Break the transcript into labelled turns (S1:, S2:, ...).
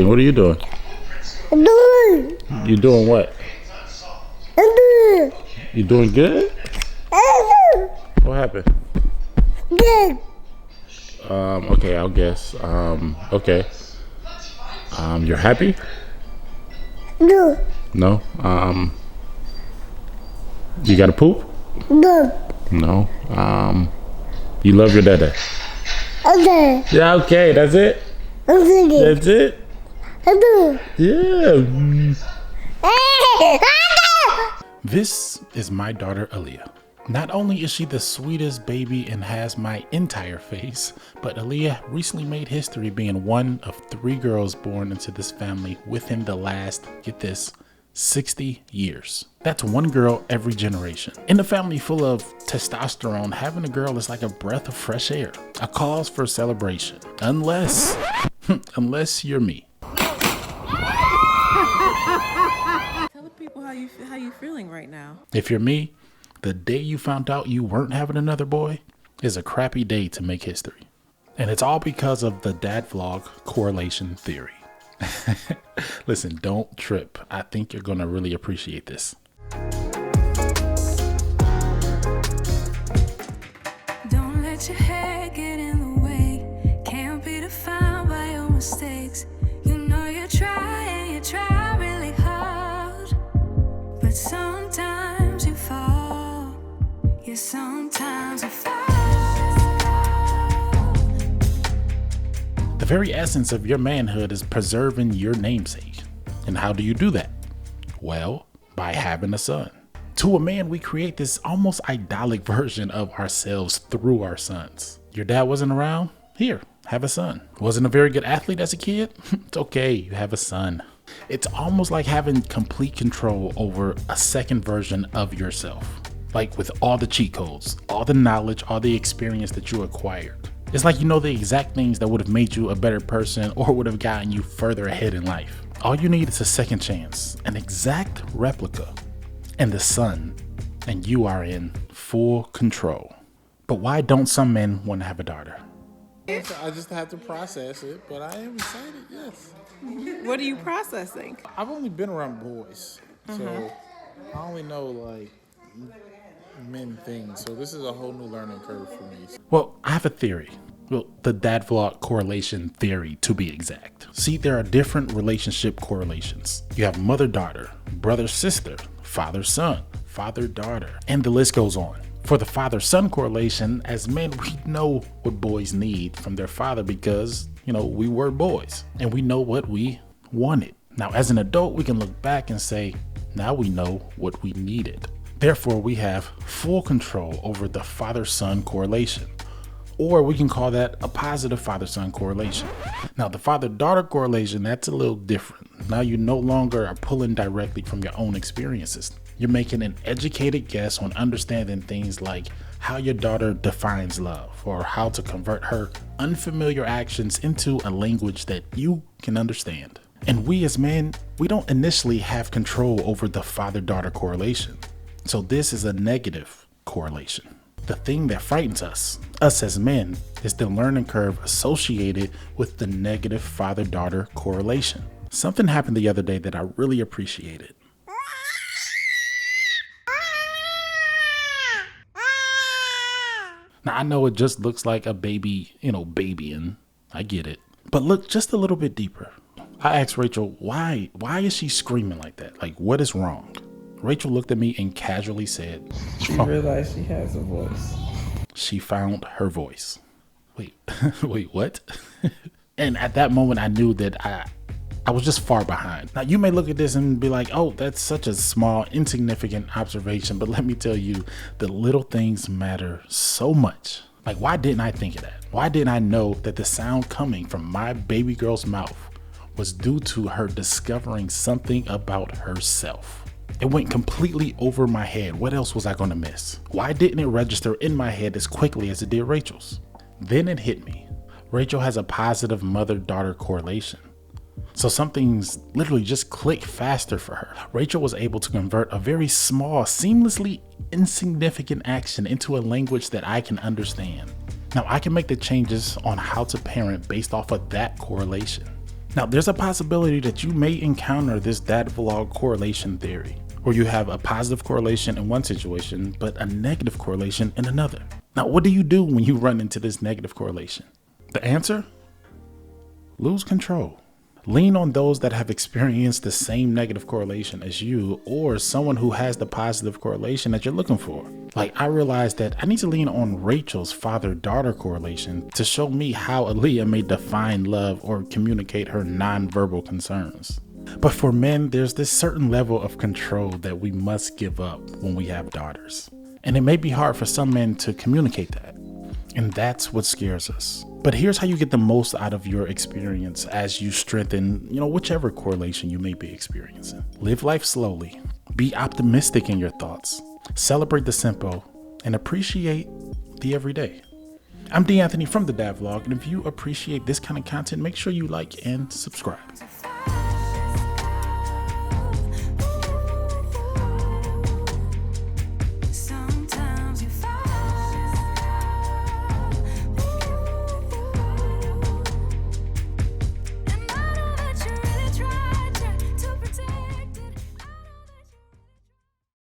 S1: What are you doing? You doing what? You doing good? What happened? Okay, I'll guess. Okay. You're happy? No? You gotta poop? No. You love your dada? Yeah, okay, that's it? That's it? Yeah. This is my daughter, Aaliyah. Not only is she the sweetest baby and has my entire face, but Aaliyah recently made history being one of 3 girls born into this family within the last, get this, 60 years. That's 1 girl every generation. In a family full of testosterone, having a girl is like a breath of fresh air, a cause for celebration. Unless you're me.
S2: Tell the people how you feeling right now.
S1: If you're me, the day you found out you weren't having another boy is a crappy day to make history. And it's all because of the dad vlog correlation theory. Listen, don't trip. I think you're going to really appreciate this.
S3: Don't let your hair get in the way. Can't be defined by your mistakes. You know you try really hard. But sometimes you fall. Yeah, sometimes you fall.
S1: The very essence of your manhood is preserving your namesake. And how do you do that? Well, by having a son. To a man, we create this almost idyllic version of ourselves through our sons. Your dad wasn't around? Here, have a son. Wasn't a very good athlete as a kid? It's okay, you have a son. It's almost like having complete control over a second version of yourself. Like with all the cheat codes, all the knowledge, all the experience that you acquired. It's like you know the exact things that would have made you a better person or would have gotten you further ahead in life. All you need is a second chance, an exact replica, and the sun, and you are in full control. But why don't some men want to have a daughter?
S4: I just have to process it, but I am excited, yes.
S2: What are you processing?
S4: I've only been around boys, so I only know like men things, so this is a whole new learning curve for me.
S1: Well, I have a theory. Well, the dad vlog correlation theory to be exact. See, there are different relationship correlations. You have mother-daughter, brother-sister, father-son, father-daughter, and the list goes on. For the father-son correlation, as men, we know what boys need from their father because, we were boys and we know what we wanted. Now, as an adult, we can look back and say, now we know what we needed. Therefore, we have full control over the father-son correlation. Or we can call that a positive father-son correlation. Now, the father-daughter correlation, that's a little different. Now you no longer are pulling directly from your own experiences. You're making an educated guess on understanding things like how your daughter defines love or how to convert her unfamiliar actions into a language that you can understand. And we as men, we don't initially have control over the father-daughter correlation. So this is a negative correlation. The thing that frightens us as men, is the learning curve associated with the negative father-daughter correlation. Something happened the other day that I really appreciated. Now, I know it just looks like a baby, babying. I get it. But look just a little bit deeper. I asked Rachel, why is she screaming like that? Like, what is wrong? Rachel looked at me and casually said,
S5: She realized she has a voice.
S1: She found her voice. Wait, what? And at that moment, I knew that I was just far behind. Now, you may look at this and be like, oh, that's such a small, insignificant observation. But let me tell you, the little things matter so much. Like, why didn't I think of that? Why didn't I know that the sound coming from my baby girl's mouth was due to her discovering something about herself? It went completely over my head. What else was I going to miss? Why didn't it register in my head as quickly as it did Rachel's? Then it hit me. Rachel has a positive mother-daughter correlation. So something's literally just clicked faster for her. Rachel was able to convert a very small, seamlessly insignificant action into a language that I can understand. Now I can make the changes on how to parent based off of that correlation. Now, there's a possibility that you may encounter this dad vlog correlation theory, where you have a positive correlation in one situation, but a negative correlation in another. Now, what do you do when you run into this negative correlation? The answer? Lose control. Lean on those that have experienced the same negative correlation as you, or someone who has the positive correlation that you're looking for. Like, I realized that I need to lean on Rachel's father-daughter correlation to show me how Aaliyah may define love or communicate her non-verbal concerns. But for men, there's this certain level of control that we must give up when we have daughters. And it may be hard for some men to communicate that. And that's what scares us. But here's how you get the most out of your experience as you strengthen, whichever correlation you may be experiencing. Live life slowly. Be optimistic in your thoughts. Celebrate the simple and appreciate the everyday. I'm D. Anthony from the Dad Vlog, and if you appreciate this kind of content, make sure you like and subscribe.